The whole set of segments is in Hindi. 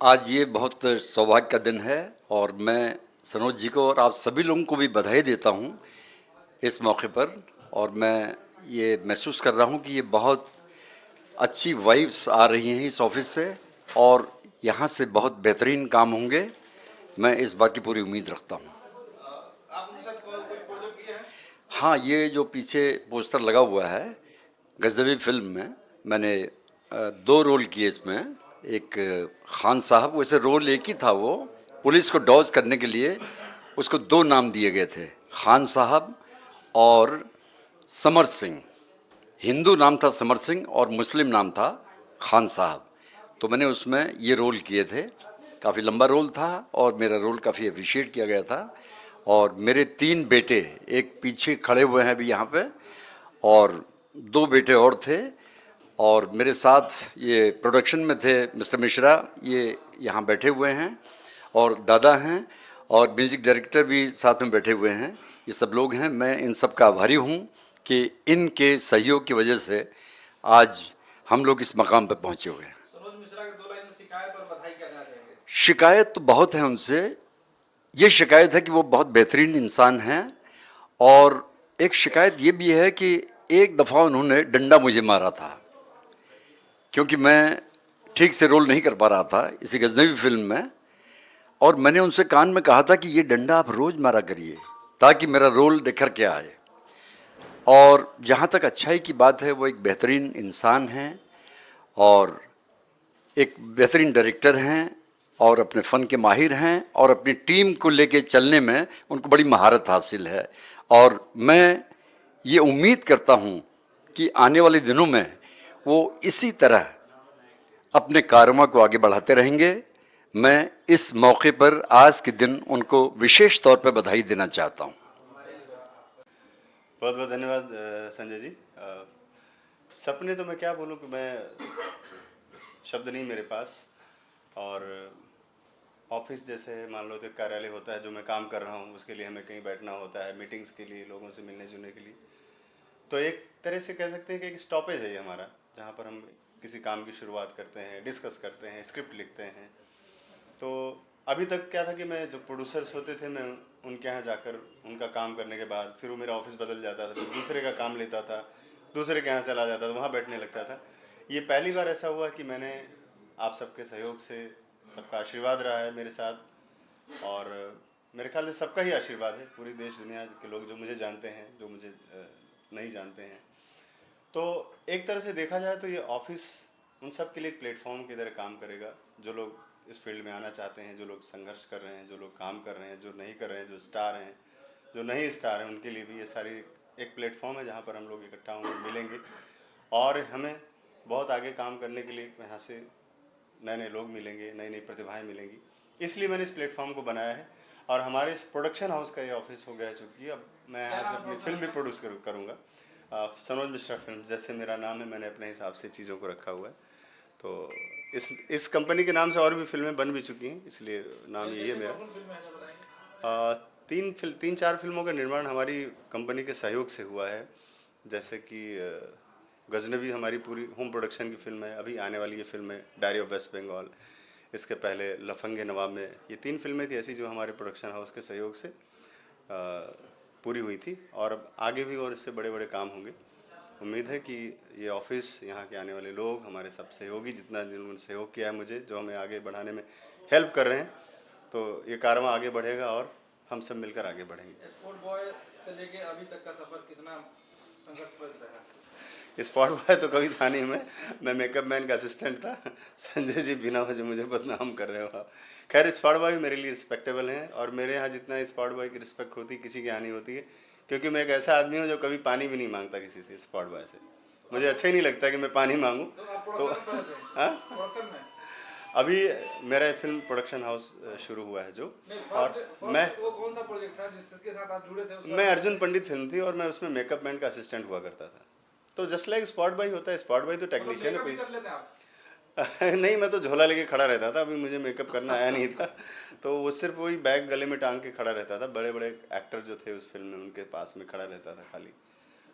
आज ये बहुत सौभाग्य का दिन है और मैं सनोज जी को और आप सभी लोगों को भी बधाई देता हूँ इस मौके पर। और मैं ये महसूस कर रहा हूँ कि ये बहुत अच्छी वाइब्स आ रही हैं इस ऑफिस से और यहाँ से बहुत बेहतरीन काम होंगे। मैं इस बात की पूरी उम्मीद रखता हूँ। आप उनके साथ कोई प्रोजेक्ट किए हैं? हाँ, ये जो पीछे पोस्टर लगा हुआ है गज़नवी फिल्म में मैंने दो रोल किए इसमें। एक खान साहब, वैसे रोल एक ही था, वो पुलिस को डॉज करने के लिए उसको दो नाम दिए गए थे, खान साहब और समर सिंह। हिंदू नाम था समर सिंह और मुस्लिम नाम था खान साहब। तो मैंने उसमें ये रोल किए थे। काफ़ी लंबा रोल था और मेरा रोल काफ़ी अप्रिशिएट किया गया था। और मेरे तीन बेटे, एक पीछे खड़े हुए हैं अभी यहाँ पे, और दो बेटे और थे। और मेरे साथ ये प्रोडक्शन में थे मिस्टर मिश्रा, ये यहाँ बैठे हुए हैं, और दादा हैं, और म्यूजिक डायरेक्टर भी साथ में बैठे हुए हैं। ये सब लोग हैं। मैं इन सब का आभारी हूँ कि इनके सहयोग की वजह से आज हम लोग इस मकाम पर पहुँचे हुए हैं। सनोज मिश्रा के दो लाइन में शिकायत और बधाई क्या देना चाहेंगे? शिकायत तो बहुत है उनसे। ये शिकायत है कि वो बहुत बेहतरीन इंसान हैं, और एक शिकायत ये भी है कि एक दफ़ा उन्होंने डंडा मुझे मारा था, क्योंकि मैं ठीक से रोल नहीं कर पा रहा था इसी गजनवी फिल्म में। और मैंने उनसे कान में कहा था कि ये डंडा आप रोज़ मारा करिए ताकि मेरा रोल निखर के आए। और जहाँ तक अच्छाई की बात है, वो एक बेहतरीन इंसान हैं और एक बेहतरीन डायरेक्टर हैं और अपने फ़न के माहिर हैं और अपनी टीम को लेके चलने में उनको बड़ी महारत हासिल है। और मैं ये उम्मीद करता हूँ कि आने वाले दिनों में वो इसी तरह अपने कारनामा को आगे बढ़ाते रहेंगे। मैं इस मौके पर आज के दिन उनको विशेष तौर पर बधाई देना चाहता हूँ। बहुत बहुत धन्यवाद संजय जी। सपने तो मैं क्या बोलूँ कि मैं शब्द नहीं मेरे पास। और ऑफिस जैसे मान लो तो कार्यालय होता है जो मैं काम कर रहा हूँ, उसके लिए हमें कहीं बैठना होता है, मीटिंग्स के लिए, लोगों से मिलने जुलने के लिए। तो एक तरह से कह सकते हैं कि एक स्टॉपेज है ये हमारा, जहाँ पर हम किसी काम की शुरुआत करते हैं, डिस्कस करते हैं, स्क्रिप्ट लिखते हैं। तो अभी तक क्या था कि मैं जो प्रोड्यूसर्स होते थे, मैं उनके यहाँ जाकर उनका काम करने के बाद फिर वो मेरा ऑफिस बदल जाता था, फिर दूसरे का काम लेता था, दूसरे के यहाँ चला जाता था, वहाँ बैठने लगता था। ये पहली बार ऐसा हुआ कि मैंने आप सबके सहयोग से, सबका आशीर्वाद रहा है मेरे साथ, और मेरे ख्याल से सबका ही आशीर्वाद है, पूरी देश दुनिया के लोग जो मुझे जानते हैं, जो मुझे नहीं जानते हैं। तो एक तरह से देखा जाए तो ये ऑफिस उन सब के लिए एक प्लेटफॉर्म की तरह काम करेगा, जो लोग इस फील्ड में आना चाहते हैं, जो लोग संघर्ष कर रहे हैं, जो लोग काम कर रहे हैं, जो नहीं कर रहे हैं, जो स्टार हैं, जो नहीं स्टार हैं, उनके लिए भी ये सारी एक प्लेटफॉर्म है जहाँ पर हम लोग इकट्ठा होंगे, मिलेंगे, और हमें बहुत आगे काम करने के लिए यहाँ से नए नए लोग मिलेंगे, नई नई प्रतिभाएं मिलेंगी। इसलिए मैंने इस प्लेटफॉर्म को बनाया है। और हमारे इस प्रोडक्शन हाउस का ये ऑफिस हो गया है, चूँकि अब मैं यहाँ से अपनी फिल्म भी प्रोड्यूस करूँगा। सनोज मिश्रा फिल्म जैसे मेरा नाम है, मैंने अपने हिसाब से चीज़ों को रखा हुआ है। तो इस कंपनी के नाम से और भी फिल्में बन भी चुकी हैं, इसलिए नाम यही है मेरा। तीन चार फिल्मों का निर्माण हमारी कंपनी के सहयोग से हुआ है। जैसे कि गजनवी हमारी पूरी होम प्रोडक्शन की फिल्म है, अभी आने वाली ये फिल्म है डायरी ऑफ वेस्ट बंगाल, इसके पहले लफंगे नवाब में, ये तीन फिल्में थी ऐसी जो हमारे प्रोडक्शन हाउस के सहयोग से पूरी हुई थी। और अब आगे भी और इससे बड़े बड़े काम होंगे। उम्मीद है कि ये ऑफिस, यहाँ के आने वाले लोग, हमारे सब सहयोगी, जितना जिन्होंने सहयोग किया है मुझे, जो हमें आगे बढ़ाने में हेल्प कर रहे हैं, तो ये कारवां आगे बढ़ेगा और हम सब मिलकर आगे बढ़ेंगे। स्पोर्ट बॉय से लेके अभी तक का सफर कितना संघर्षप्रद रहा? स्पॉट बॉय तो कभी था नहीं, मैं मेकअप मैन का असिस्टेंट था। संजय जी बिना वजह मुझे बदनाम कर रहे हो। खैर, स्पॉट बॉय भी मेरे लिए रिस्पेक्टेबल हैं, और मेरे यहाँ जितना स्पॉट बॉय की रिस्पेक्ट होती है किसी के यहाँ नहीं होती है, क्योंकि मैं एक ऐसा आदमी हूँ जो कभी पानी भी नहीं मांगता किसी से। स्पॉट बॉय से मुझे अच्छा ही नहीं लगता कि मैं पानी मांगूँ। तो आप तो प्रोडक्शन में थे? हाँ, प्रोडक्शन में? अभी मेरा फिल्म प्रोडक्शन हाउस शुरू हुआ है जो, नहीं, और फर्स्ट मैं फर्स्ट वो कौन सा प्रोजेक्ट था जिसके साथ आप जुड़े थे? उसका मैं अर्जुन पंडित फिल्म थी और मैं उसमें मेकअप मैन का असिस्टेंट हुआ करता था। तो जस्ट लाइक स्पॉट बॉय होता है, स्पॉट बॉय तो टेक्नीशियन है मेकअप भी कोई। कर लेते हैं आप? नहीं, मैं तो झोला लेके खड़ा रहता था, अभी मुझे मेकअप करना आया नहीं था। तो वो सिर्फ वही बैग गले में टांग के खड़ा रहता था। बड़े बड़े एक्टर जो थे उस फिल्म में, उनके पास में खड़ा रहता था खाली।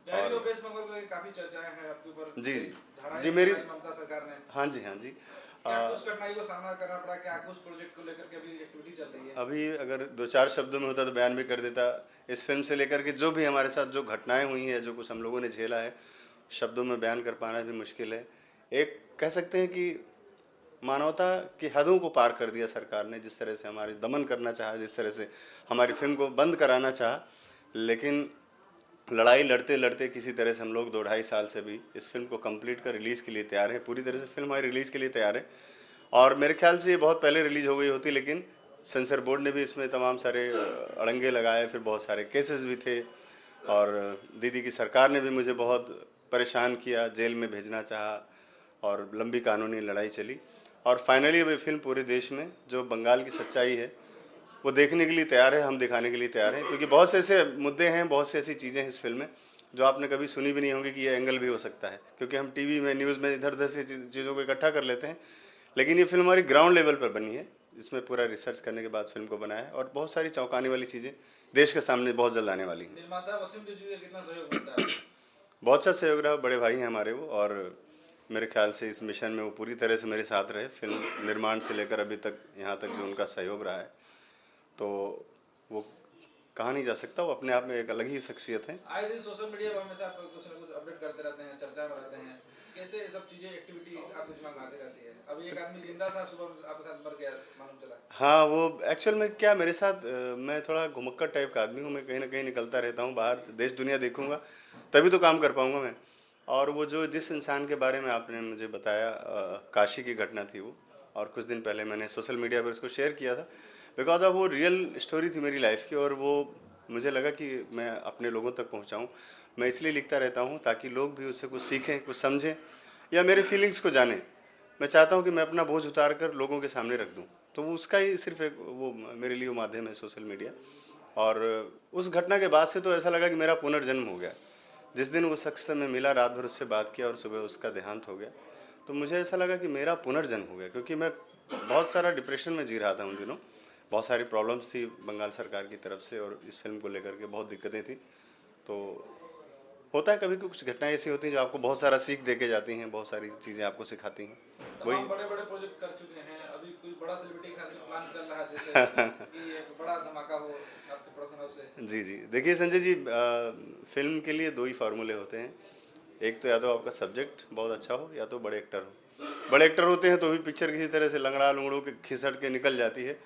डायरी ऑफ वेस्ट बंगाल को काफी चर्चाएं हैं आपके ऊपर। जी धाराएं जी मेरी चलाई ममता सरकार ने। हाँ जी हाँ जी क्या कुछ कठिनाई को सामना करना पड़ा, क्या कुछ प्रोजेक्ट को लेकर के अभी एक्टिविटी चल रही है? अभी अगर 2-4 शब्दों में होता तो बयान भी कर देता। इस फिल्म से लेकर के जो भी हमारे साथ जो घटनाएं हुई हैं, जो कुछ हम लोगों ने झेला है, शब्दों में बयान कर पाना भी मुश्किल है। एक कह सकते हैं कि मानवता की हदों को पार कर दिया सरकार ने, जिस तरह से हमारे दमन करना चाहा, जिस तरह से हमारी फिल्म को बंद कराना चाहा, लेकिन लड़ाई लड़ते लड़ते किसी तरह से हम लोग 2-2.5 साल से भी इस फिल्म को कंप्लीट कर रिलीज़ के लिए तैयार हैं। पूरी तरह से फिल्म हमारी रिलीज़ के लिए तैयार है और मेरे ख्याल से ये बहुत पहले रिलीज़ हो गई होती, लेकिन सेंसर बोर्ड ने भी इसमें तमाम सारे अड़ंगे लगाए, फिर बहुत सारे केसेस भी थे और दीदी की सरकार ने भी मुझे बहुत परेशान किया, जेल में भेजना चाहा और लंबी कानूनी लड़ाई चली और फाइनली अब ये फिल्म पूरे देश में जो बंगाल की सच्चाई है वो देखने के लिए तैयार है, हम दिखाने के लिए तैयार हैं, क्योंकि बहुत से ऐसे मुद्दे हैं, बहुत सी ऐसी चीज़ें हैं इस फिल्म में जो आपने कभी सुनी भी नहीं होंगी कि ये एंगल भी हो सकता है, क्योंकि हम टीवी में न्यूज़ में इधर उधर से चीज़ों को इकट्ठा कर लेते हैं, लेकिन ये फिल्म हमारी ग्राउंड लेवल पर बनी है, इसमें पूरा रिसर्च करने के बाद फिल्म को बनाया है और बहुत सारी चौंकाने वाली चीज़ें देश के सामने बहुत जल्द आने वाली हैं। निर्माता वसीम रिजवी का कितना सहयोग मिलता है? बहुत अच्छा सहयोग रहा, बड़े भाई हैं हमारे वो और मेरे ख्याल से इस मिशन में वो पूरी तरह से मेरे साथ रहे, फिल्म निर्माण से लेकर अभी तक यहाँ तक जो उनका सहयोग रहा है, तो वो कहा नहीं जा सकता, वो अपने आप में एक अलग ही शख्सियत है। आए दिन सोशल मीडिया पर हमेशा आप कुछ ना कुछ अपडेट करते रहते हैं, चर्चा में रहते हैं, कैसे ये सब चीजें एक्टिविटी आपके दिमाग में आती रहती है? अभी एक आदमी जिंदा था, सुबह आपके साथ मर गया, मालूम चला। हाँ, वो एक्चुअल में क्या मेरे साथ मैं थोड़ा घुमक्कड़ टाइप का आदमी हूँ, मैं कहीं ना कहीं निकलता रहता हूँ बाहर, देश दुनिया देखूंगा तभी तो काम कर पाऊंगा मैं। और वो जो जिस इंसान के बारे में आपने मुझे बताया, काशी की घटना थी वो, और कुछ दिन पहले मैंने सोशल मीडिया पर उसको शेयर किया था, बिकॉज ऑफ वो रियल स्टोरी थी मेरी लाइफ की और वो मुझे लगा कि मैं अपने लोगों तक पहुँचाऊँ। मैं इसलिए लिखता रहता हूँ ताकि लोग भी उससे कुछ सीखें, कुछ समझें या मेरे फीलिंग्स को जानें। मैं चाहता हूँ कि मैं अपना बोझ उतार कर लोगों के सामने रख दूँ, तो वो उसका ही सिर्फ एक वो मेरे लिए वो माध्यम है सोशल मीडिया। और उस घटना के बाद से तो ऐसा लगा कि मेरा पुनर्जन्म हो गया। जिस दिन उस शख्स से मैं मिला, रात भर उससे बात किया और सुबह उसका देहांत हो गया, तो मुझे ऐसा लगा कि मेरा पुनर्जन्म हो गया, क्योंकि मैं बहुत सारा डिप्रेशन में जी रहा था उन दिनों। बहुत सारी प्रॉब्लम्स थी बंगाल सरकार की तरफ से और इस फिल्म को लेकर के बहुत दिक्कतें थी। तो होता है कभी कुछ घटनाएं ऐसी होती हैं जो आपको बहुत सारा सीख दे के जाती हैं, बहुत सारी चीज़ें आपको सिखाती हैं। तमाम बड़े बड़े प्रोजेक्ट कर चुके हैं, अभी कोई बड़ा सेलिब्रिटी के साथ कुछ प्लान चल रहा है जैसे कि एक बड़ा धमाका हो आपके प्रोडक्शन हाउस से? जी जी, देखिए संजय जी, फिल्म के लिए 2 ही फार्मूले होते हैं। एक तो या तो आपका सब्जेक्ट बहुत अच्छा हो या तो बड़े एक्टर हो। बड़े एक्टर होते हैं तो भी पिक्चर किसी तरह से लंगड़ा लुंगड़ों के खिसट के निकल जाती है,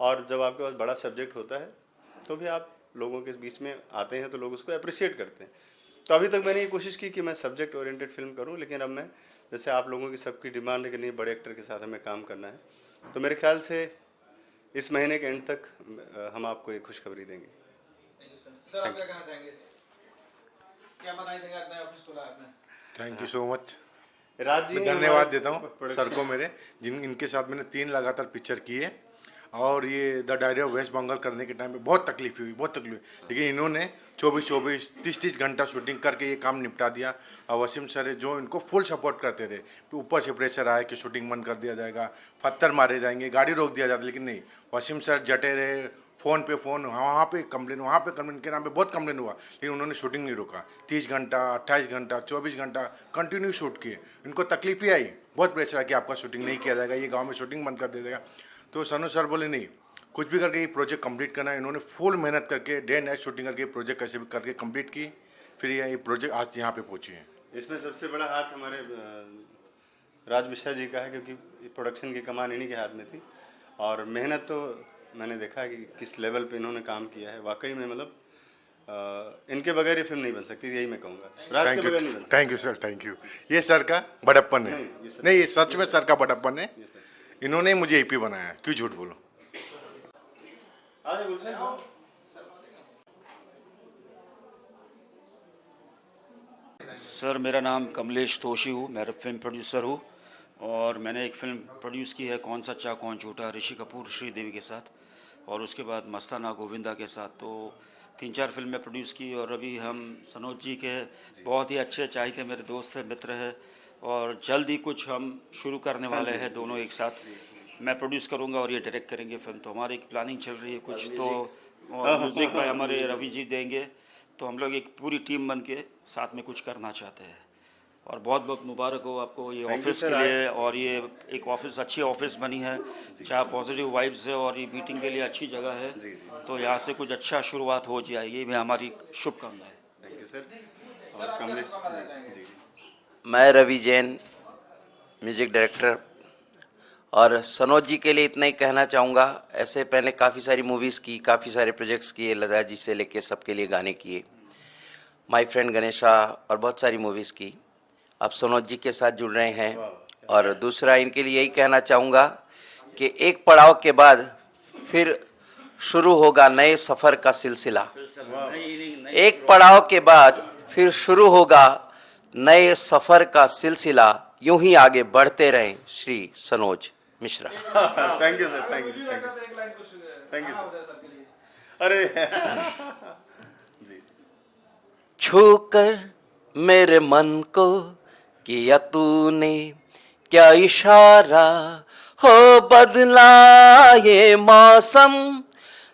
और जब आपके पास बड़ा सब्जेक्ट होता है तो भी आप लोगों के बीच में आते हैं तो लोग उसको अप्रिशिएट करते हैं। तो अभी तक मैंने ये कोशिश की कि मैं सब्जेक्ट ओरिएंटेड फिल्म करूं, लेकिन अब मैं, जैसे आप लोगों की सबकी डिमांड है कि नहीं बड़े एक्टर के साथ हमें काम करना है, तो मेरे ख्याल से इस महीने के एंड तक हम आपको एक खुशखबरी देंगे। Thank you sir. सर आप क्या कहना चाहेंगे? क्या बताई देंगे, आज नया ऑफिस खोला है आपने? Thank you so much. Raj ji, मैं धन्यवाद देता हूँ सर को मेरे, इनके साथ मैंने 3 लगातार पिक्चर किए और ये the diary of West Bengal करने के टाइम पे बहुत तकलीफ हुई, बहुत तकलीफ, लेकिन इन्होंने 24-24, 30-30 घंटा शूटिंग करके ये काम निपटा दिया। और वसीम सर है जो इनको फुल सपोर्ट करते थे, ऊपर से प्रेशर आया कि शूटिंग बंद कर दिया जाएगा, पत्थर मारे जाएंगे, गाड़ी रोक दिया जाता, लेकिन नहीं, वसीम सर जटे रहे, फ़ोन पे फ़ोन, वहाँ पे कंप्लेन, वहाँ पे कंप्लेन, के नाम पे बहुत कंप्लेन हुआ, लेकिन उन्होंने शूटिंग नहीं रोका। 30 घंटा, 28 घंटा, 24 घंटा कंटिन्यू शूट किए। इनको तकलीफ ही आई, बहुत प्रेशर आया कि आपका शूटिंग नहीं किया जाएगा, ये गाँव में शूटिंग बंद कर दिया जाएगा। तो सनु सर बोले नहीं, कुछ भी करके ये प्रोजेक्ट कंप्लीट करना है। इन्होंने फुल मेहनत करके डे नाइट शूटिंग करके प्रोजेक्ट कैसे भी करके कंप्लीट की, फिर ये प्रोजेक्ट आज यहाँ पे पहुँची है। इसमें सबसे बड़ा हाथ हमारे राज मिश्रा जी का है, क्योंकि प्रोडक्शन की कमान इन्हीं के हाथ में थी और मेहनत तो मैंने देखा कि किस लेवल पे इन्होंने काम किया है। वाकई में मतलब इनके बगैर ये फिल्म नहीं बन सकती, यही मैं कहूँगा। राज के बगैर नहीं बन सकती। Thank you sir, thank you. ये सर का बड़प्पन है, नहीं ये सच में सर का बड़प्पन है। इन्होंने ही मुझे एपी बनाया, क्यों झूठ बोलो। सर मेरा नाम कमलेश तोशी हूँ, मैं फिल्म प्रोड्यूसर हूँ और मैंने एक फ़िल्म प्रोड्यूस की है कौन सच्चा कौन झूठा, ऋषि कपूर श्रीदेवी के साथ, और उसके बाद मस्ताना गोविंदा के साथ। तो 3-4 फिल्में प्रोड्यूस की और अभी हम सनोज जी के बहुत ही अच्छे चाहते मेरे दोस्त हैं, मित्र हैं, और जल्द ही कुछ हम शुरू करने वाले हैं दोनों एक साथ। मैं प्रोड्यूस करूँगा और ये डायरेक्ट करेंगे फिल्म। तो हमारी एक प्लानिंग चल रही है कुछ, तो और म्यूज़िक भाई हमारे रवि जी देंगे। तो हम लोग एक पूरी टीम बन के साथ में कुछ करना चाहते हैं। और बहुत बहुत मुबारक हो आपको ये Thank you, ऑफिस sir. के लिए, और ये एक ऑफिस, अच्छी ऑफिस बनी है जहाँ पॉजिटिव वाइब्स है और ये मीटिंग के लिए अच्छी जगह है। जी। तो यहाँ से कुछ अच्छा शुरुआत हो जाए, ये भी हमारी शुभकामनाएं। Thank you sir. और कमलेश जी जी मैं रवि जैन, म्यूजिक डायरेक्टर, और सनोज जी के लिए इतना ही कहना चाहूँगा। ऐसे पहले काफ़ी सारी मूवीज़ की, काफ़ी सारे प्रोजेक्ट्स किए, लता जी से लेके सबके लिए गाने किए, माय फ्रेंड गणेशा और बहुत सारी मूवीज़ की। अब सनोज जी के साथ जुड़ रहे हैं। और दूसरा इनके लिए यही कहना चाहूँगा कि एक पड़ाव के बाद फिर शुरू होगा नए सफ़र का सिलसिला। एक पड़ाव के बाद फिर शुरू होगा नए सफ़र का सिलसिला, यूं ही आगे बढ़ते रहें। Shri Sanoj Mishra. Thank you sir. Thank you एक लाइन कुछ Thank you, गाना sir. हो जाए सबके लिए। अरे जी छूकर मेरे मन को किया तूने क्या इशारा, हो बदला ये मौसम,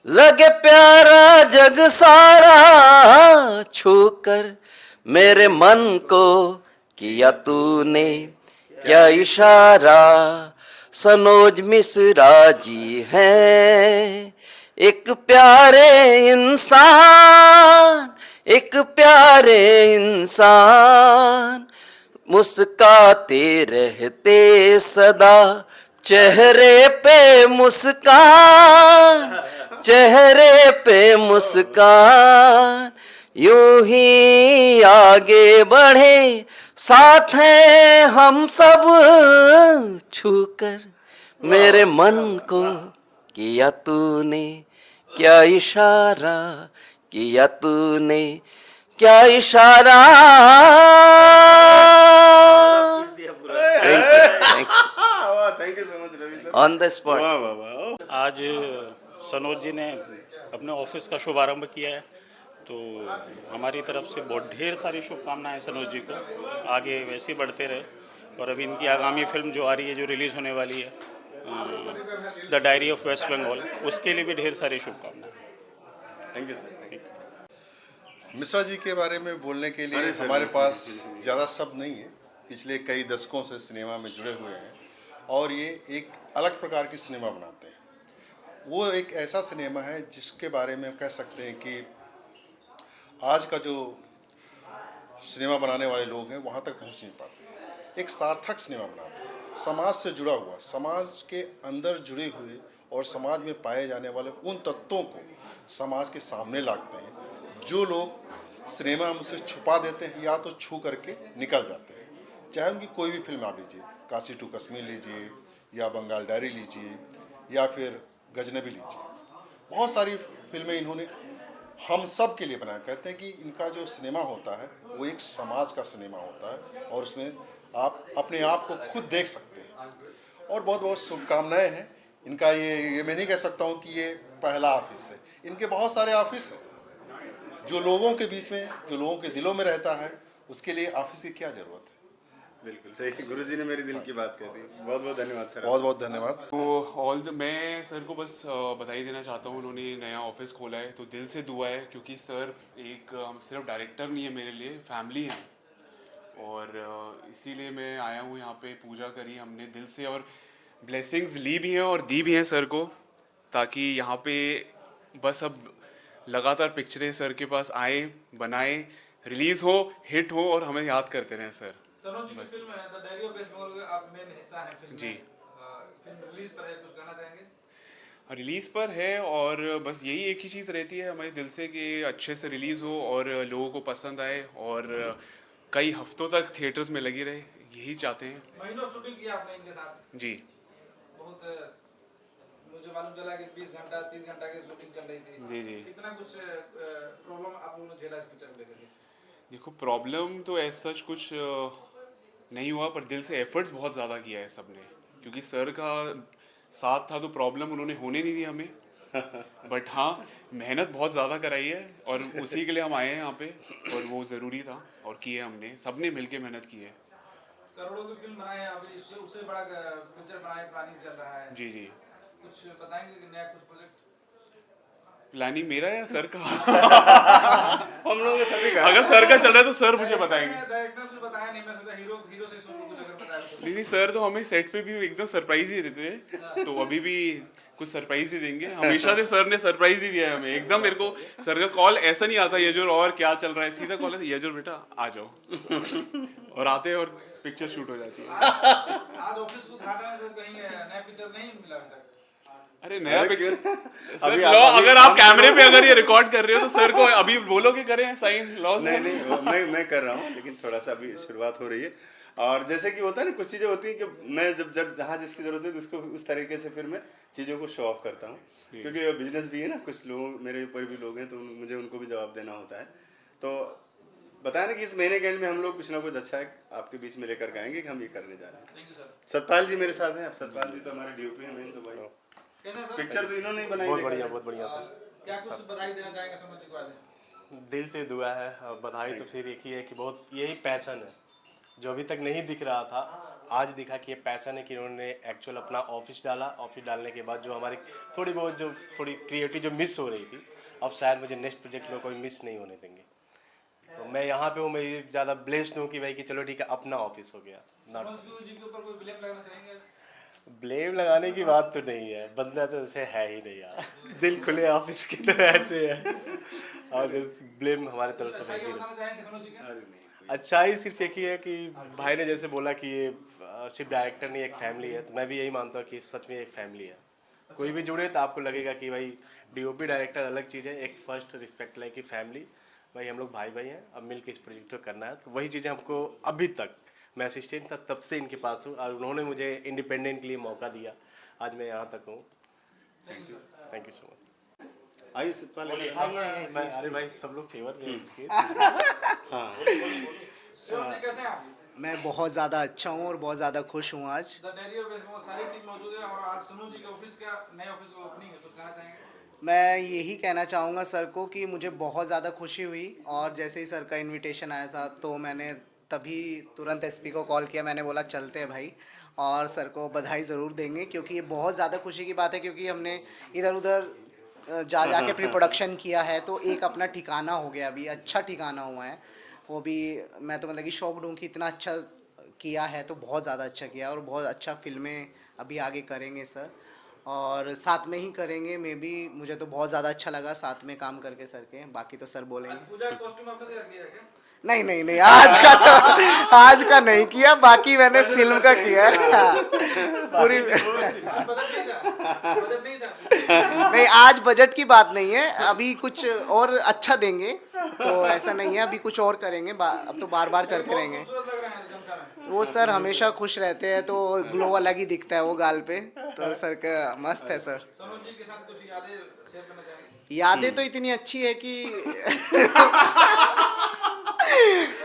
लगे प्यारा जग सारा। छूकर मेरे मन को किया तूने क्या इशारा, सनोज मिश्रा जी हैं एक प्यारे इंसान, एक प्यारे इंसान, मुस्काते रहते सदा, चेहरे पे मुस्कान, चेहरे पे मुस्कान, यूं ही आगे बढ़े साथ हैं हम सब। छूकर मेरे मन को किया तूने क्या इशारा, किया तूने क्या इशारा। Thank you so much Ravi sir. On the spot. वाह वाह वाह। आज सनोज जी ने अपने ऑफिस का शुभारंभ किया है, तो हमारी तरफ से बहुत ढेर सारी शुभकामनाएं सनोज जी को, आगे वैसे ही बढ़ते रहे। और अभी इनकी आगामी फिल्म जो आ रही है, जो रिलीज़ होने वाली है, the diary of West Bengal, उसके लिए भी ढेर सारी शुभकामनाएं। Thank you sir. Mishra ji के बारे में बोलने के लिए अरे सर, हमारे पास ज़्यादा शब्द नहीं है। पिछले कई दशकों से सिनेमा में जुड़े हुए हैं और ये एक अलग प्रकार की सिनेमा बनाते हैं। वो एक ऐसा सिनेमा है जिसके बारे में कह सकते हैं कि आज का जो सिनेमा बनाने वाले लोग हैं वहाँ तक पहुँच नहीं पाते। एक सार्थक सिनेमा बनाते हैं, समाज से जुड़ा हुआ, समाज के अंदर जुड़े हुए और समाज में पाए जाने वाले उन तत्वों को समाज के सामने लाते हैं जो लोग सिनेमा में से छुपा देते हैं या तो छू करके निकल जाते हैं। चाहे उनकी कोई भी फिल्म आप लीजिए, काशी टू कश्मीर लीजिए या बंगाल डायरी लीजिए या फिर गजनबी लीजिए, बहुत सारी फिल्में इन्होंने हम सब के लिए बनाया। कहते हैं कि इनका जो सिनेमा होता है वो एक समाज का सिनेमा होता है और उसमें आप अपने आप को खुद देख सकते हैं। और बहुत बहुत शुभकामनाएं हैं इनका। ये मैं नहीं कह सकता हूँ कि ये पहला ऑफिस है, इनके बहुत सारे ऑफिस हैं। जो लोगों के बीच में, जो लोगों के दिलों में रहता है, उसके लिए ऑफिस की क्या ज़रूरत है। बिल्कुल सही, गुरुजी ने मेरी दिल की बात कह दी। बहुत बहुत धन्यवाद सर। बहुत बहुत धन्यवाद। तो मैं सर को बस बधाई देना चाहता हूँ, उन्होंने नया ऑफिस खोला है तो दिल से दुआ है, क्योंकि सर एक सिर्फ डायरेक्टर नहीं है, मेरे लिए फैमिली है। और इसीलिए मैं आया हूँ यहाँ पे, पूजा करी हमने दिल से और ब्लेसिंग्स ली भी हैं और दी भी हैं सर को, ताकि यहाँ पे बस अब लगातार पिक्चरें सर के पास आए, बनाए, रिलीज़ हो, हिट हो और हमें याद करते रहें सर। सनोज जी की फिल्म है the diary of West Bengal का आप मेन हिस्सा हैं फिल्म जी। में। फिल्म रिलीज पर है, कुछ कहना चाहेंगे? रिलीज़ पर है और बस यही एक ही चीज़ रहती है हमारे दिल से कि अच्छे से रिलीज़ हो और लोगों को पसंद आए और कई हफ्तों तक थिएटर्स में लगी रहे, यही चाहते हैं। महीनों शूटिंग किया आपने इनके साथ, जी बहुत मुझे मालूम चला कि 20 घंटा 30 घंटा की शूटिंग चल रही थी। जी जी। कितना कुछ प्रॉब्लम आप लोगों ने झेला इस पिक्चर को लेकर के? देखो, प्रॉब्लम तो ऐसा सच कुछ नहीं हुआ, पर दिल से एफर्ट्स बहुत ज़्यादा किया है सबने, क्योंकि सर का साथ था तो प्रॉब्लम उन्होंने होने नहीं दी हमें। बट हाँ, मेहनत बहुत ज़्यादा कराई है और उसी के लिए हम आए हैं यहाँ पे, और वो ज़रूरी था और किए हमने, सबने मिलके मेहनत की है। करोड़ों की फिल्म बनाए हैं अभी, इससे उससे बड़ा पिक्चर बनाने प्लानिंग चल रहा है। जी जी। कुछ बताएंगे कि नया कुछ प्रोजेक्ट? प्लानिंग मेरा या सर का? हम लोगों के सभी का अगर सर का चल रहा है तो सर मुझे बताएंगे। डायरेक्टर कुछ बताया नहीं, मैं सोचा हीरो से सुन कुछ अगर बताया तो। नहीं सर तो हमें सेट पे भी एकदम सरप्राइज ही देते थे, तो अभी भी कुछ सरप्राइज ही देंगे। हमेशा से सर ने सरप्राइज ही दिया है हमें एकदम। मेरे को सर का कॉल ऐसा नहीं आता यजुर और क्या चल रहा है, सीधा कॉल है यजुर बेटा आ जाओ और आते हैं और पिक्चर शूट हो जाती है। आज ऑफिस को घाटा में तो कहीं नया पिक्चर नहीं मिला अभी तक। अरे नया पिक्चर सर अभी लॉ, अगर आप कैमरे पे अगर ये रिकॉर्ड कर रहे हो तो सर को अभी बोलोगे करें साइन लॉ? नहीं मैं कर रहा हूँ, लेकिन थोड़ा सा अभी शुरुआत हो रही है। और जैसे कि होता है ना, कुछ चीज़ें होती हैं कि मैं जब जहाँ जिसकी ज़रूरत है तो उसको उस तरीके से फिर मैं चीज़ों को शो ऑफ करता हूँ, क्योंकि बिजनेस भी है ना, कुछ लोग मेरे ऊपर भी लोग हैं तो मुझे उनको भी जवाब देना होता है। तो बताया ना कि इस महीने के एंड में हम लोग कुछ ना कुछ अच्छा है आपके बीच में लेकर के आएंगे कि हम ये करने जा रहे हैं। सतपाल जी मेरे साथ हैं। अब सतपाल जी तो हमारे डीओपी हैं मेन, तो भाई कैसा सर? पिक्चर तो इन्होंने ही बनाई। बहुत बढ़िया सर। क्या कुछ बधाई देना चाहेंगे समझ के वाले? दिल से दुआ है और बधाई तो फिर एक ही है कि बहुत यही पैशन है जो अभी तक नहीं दिख रहा था, आज दिखा कि ये पैशन है कि उन्होंने एक्चुअल अपना ऑफिस डाला। ऑफिस डालने के बाद जो हमारी थोड़ी बहुत जो थोड़ी क्रिएटिव जो मिस हो रही थी, अब शायद मुझे नेक्स्ट प्रोजेक्ट में कोई मिस नहीं होने देंगे। तो मैं यहाँ पे हूँ, मैं ज़्यादा ब्लेस्ड हूँ कि भाई कि चलो ठीक है अपना ऑफिस हो गया। समझ जी के ऊपर कोई ब्लेम लगाना चाहेंगे? ब्लेम लगाने की बात तो नहीं है, बंदा तो ऐसे है ही नहीं यार, दिल खुले ऑफिस की तरह ऐसे है। और ब्लेम हमारे तरफ से नहीं। बताना चाहेंगे समझ जी का? अच्छा ही सिर्फ एक ही है कि भाई ने जैसे बोला कि ये सिर्फ डायरेक्टर नहीं एक फैमिली है, तो मैं भी यही मानता हूँ कि सच में एक फैमिली है। कोई भी जुड़े तो आपको लगेगा कि भाई डीओपी डायरेक्टर अलग चीज़ है, एक फर्स्ट रिस्पेक्ट लाइक कि फैमिली, भाई हम लोग भाई हैं, अब मिल के इस प्रोजेक्ट को करना है। तो वही चीज़ें हमको अभी तक, मैं असिस्टेंट था तब से इनके पास हूँ और उन्होंने मुझे इंडिपेंडेंट के लिए मौका दिया, आज मैं यहाँ तक हूँ। Thank you so much. आइए सतपाल। अरे भाई सब लोग फेवर में इसके। शिवम जी कैसे हैं आप? मैं बहुत ज़्यादा अच्छा हूँ और बहुत ज़्यादा खुश हूँ आज। The diary of West Bengal सारी टीम मौजूद है और आज सनू जी के ऑफिस का नए ऑफिस का ओपनिंग है, कुछ कहना चाहेंगे? मैं यही कहना चाहूँगा सर को कि मुझे बहुत ज़्यादा खुशी हुई और जैसे ही सर का इनविटेशन आया था तो मैंने तभी तुरंत एसपी को कॉल किया। मैंने बोला चलते हैं भाई, और सर को बधाई ज़रूर देंगे क्योंकि ये बहुत ज़्यादा खुशी की बात है, क्योंकि हमने इधर उधर जा के प्री प्रोडक्शन किया है तो एक अपना ठिकाना हो गया, अभी अच्छा ठिकाना हुआ है वो भी। मैं तो मतलब कि शौक दूँ कि इतना अच्छा किया है तो बहुत ज़्यादा अच्छा किया और बहुत अच्छा फिल्में अभी आगे करेंगे सर, और साथ में ही करेंगे। मैं भी, मुझे तो बहुत ज़्यादा अच्छा लगा साथ में काम करके सर के, बाकी तो सर बोलेंगे। पूजा कॉस्ट्यूम आपने तैयार किया है क्या? नहीं आज का नहीं किया, बाकी मैंने फिल्म का किया है पूरी। बजट नहीं था। नहीं, आज बजट की बात नहीं है, अभी कुछ और अच्छा देंगे, तो ऐसा नहीं है, अभी कुछ और करेंगे। अब तो बार बार करते रहेंगे। खूबसूरत लग रहे हैं जमकर। वो सर हमेशा खुश रहते हैं तो ग्लो अलग ही दिखता है वो गाल पे, तो सर का मस्त है सर। सनू जी के साथ कुछ यादें शेयर करना चाहेंगे? यादें तो इतनी अच्छी है कि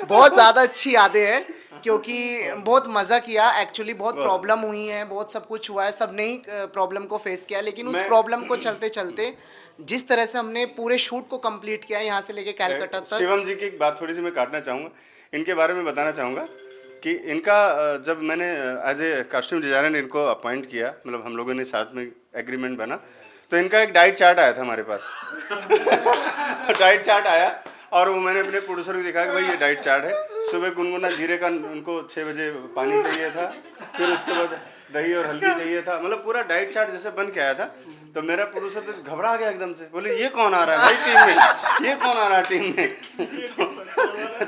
बहुत ज़्यादा अच्छी यादें हैं, क्योंकि बहुत मज़ा किया। एक्चुअली बहुत प्रॉब्लम हुई है, बहुत सब कुछ हुआ है, सब ने ही प्रॉब्लम को फेस किया, लेकिन उस प्रॉब्लम को चलते चलते जिस तरह से हमने पूरे शूट को कंप्लीट किया यहाँ से लेके कैलकाटा तक। शिवम जी की एक बात थोड़ी सी मैं काटना चाहूँगा, इनके बारे में बताना चाहूँगा कि इनका जब मैंने एज ए कॉस्ट्यूम डिज़ाइनर इनको अपॉइंट किया, मतलब हम लोगों ने साथ में एग्रीमेंट बना, तो इनका एक डाइट चार्ट आया था हमारे पास। डाइट चार्ट आया और वो मैंने अपने प्रोड्यूसर को दिखाया कि भाई ये डाइट चार्ट है। सुबह गुनगुना जीरे का उनको 6 बजे पानी चाहिए था, फिर उसके बाद दही और हल्दी चाहिए था, मतलब पूरा डाइट चार्ट जैसे बन के आया था। तो मेरा प्रोड्यूसर तो घबरा गया एकदम से, बोले ये कौन आ रहा है भाई टीम में, ये कौन आ रहा है टीम में।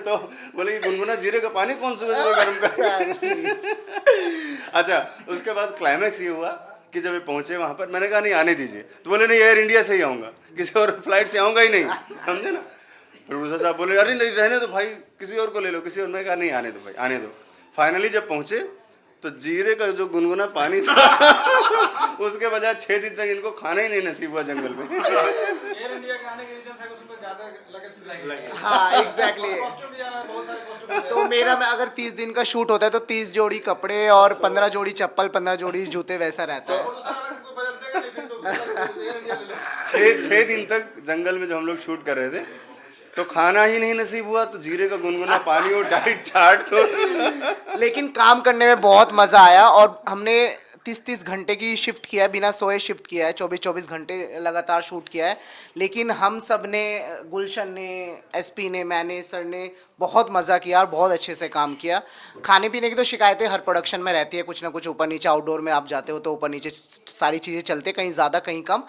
तो बोले ये गुनगुना जीरे का पानी कौन सुबह सुबह गर्म कर। अच्छा, उसके बाद क्लाइमैक्स ये हुआ कि जब ये पहुंचे वहाँ पर, मैंने कहा नहीं आने दीजिए, तो बोले नहीं एयर इंडिया से ही आऊँगा, किसी और फ्लाइट से आऊँगा ही नहीं, समझे ना। प्रोड्यूसर साहब बोले अरे नहीं रहने दो भाई, किसी और को ले लो, किसी और। मैं कहा नहीं आने दो भाई, आने दो। फाइनली जब पहुंचे तो जीरे का जो गुनगुना पानी था उसके बजाय 6 दिन तक इनको खाना ही नहीं नसीब हुआ जंगल में। एयर इंडिया का आने के रीजन था कि उसमें ज्यादा लगेज लगे। हाँ एग्जैक्टली। कॉस्ट्यूम डिजाइनर बहुत सारे कॉस्ट्यूम। तो मेरा में अगर 30 दिन का शूट होता है तो 30 जोड़ी कपड़े और 15 जोड़ी चप्पल, 15 जोड़ी जूते, वैसा रहता है। कोई बजट देगा नहीं, फिर तो एयर इंडिया ले लो। 6 दिन तक जंगल में जो हम लोग शूट कर रहे थे तो खाना ही नहीं नसीब हुआ, तो जीरे का गुनगुना पानी और डाइट चार्ट तो। लेकिन काम करने में बहुत मज़ा आया और हमने 30-30 घंटे की शिफ्ट किया है, बिना सोए शिफ्ट किया है, 24-24 घंटे लगातार शूट किया है। लेकिन हम सब ने, गुलशन ने, एसपी ने, मैंने, सर ने बहुत मज़ा किया और बहुत अच्छे से काम किया। खाने पीने की तो शिकायतें हर प्रोडक्शन में रहती है, कुछ ना कुछ ऊपर नीचे, आउटडोर में आप जाते हो तो ऊपर नीचे सारी चीज़ें चलते, कहीं ज़्यादा कहीं कम।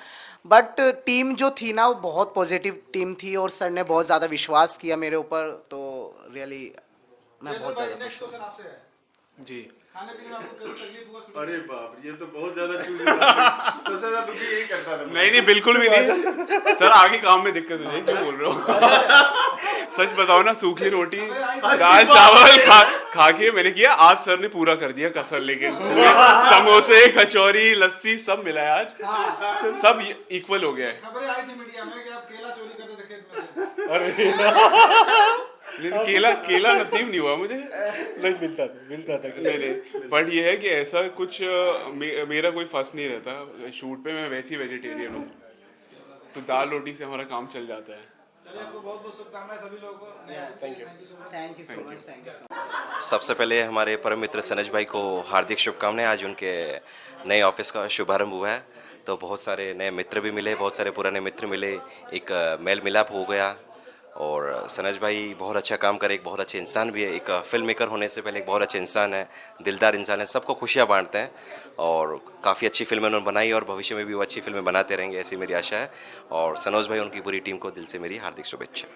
बट टीम जो थी ना वो बहुत पॉजिटिव टीम थी और सर ने बहुत ज़्यादा विश्वास किया मेरे ऊपर, तो रियली मैं बहुत ज़्यादा खुश नेक्स्ट हूँ। क्वेश्चन आपसे है, जी। खाने पीने में आपको कभी तकलीफ हुआ? अरे बाप, ये तो बहुत ज्यादा चूज तो सर अब भी यही करता था। नहीं बिल्कुल भी नहीं सर, आगे काम में दिक्कत हो जाएगी, क्यों बोल रहे हो? सच बताओ ना, सूखी रोटी दाल चावल खा के मैंने किया, आज सर ने पूरा कर दिया कसर, लेकिन समोसे कचौरी लस्सी सब मिला है आज, सब इक्वल हो गया है। खबरें आई थी मीडिया में कि आप केला चोरी करते थे खेत में से। अरे लेकिन केला नसीब नहीं हुआ मुझे। नहीं मिलता था नहीं बट ये है कि ऐसा कुछ मेरा कोई फर्स्ट नहीं रहता शूट पे, मैं वैसे ही वेजिटेरियन हूँ, तो दाल रोटी से हमारा काम चल जाता है। चलिए, आपको बहुत बहुत शुभकामनाएं सभी लोगों को। Thank you so much. सबसे पहले हमारे परम मित्र सनज भाई को हार्दिक शुभकामनाएं। आज उनके नए ऑफिस का शुभारंभ हुआ है, तो बहुत सारे नए मित्र भी मिले, बहुत सारे पुराने मित्र मिले, एक मेल मिलाप हो गया। और सनज भाई बहुत अच्छा काम करे, एक बहुत अच्छे इंसान भी है, एक फिल्म मेकर होने से पहले एक बहुत अच्छे इंसान है, दिलदार इंसान है, सबको खुशियाँ बांटते हैं और काफ़ी अच्छी फिल्में उन्होंने बनाई और भविष्य में भी वो अच्छी फिल्में बनाते रहेंगे, ऐसी मेरी आशा है। और सनोज भाई, उनकी पूरी टीम को दिल से मेरी हार्दिक शुभेच्छा।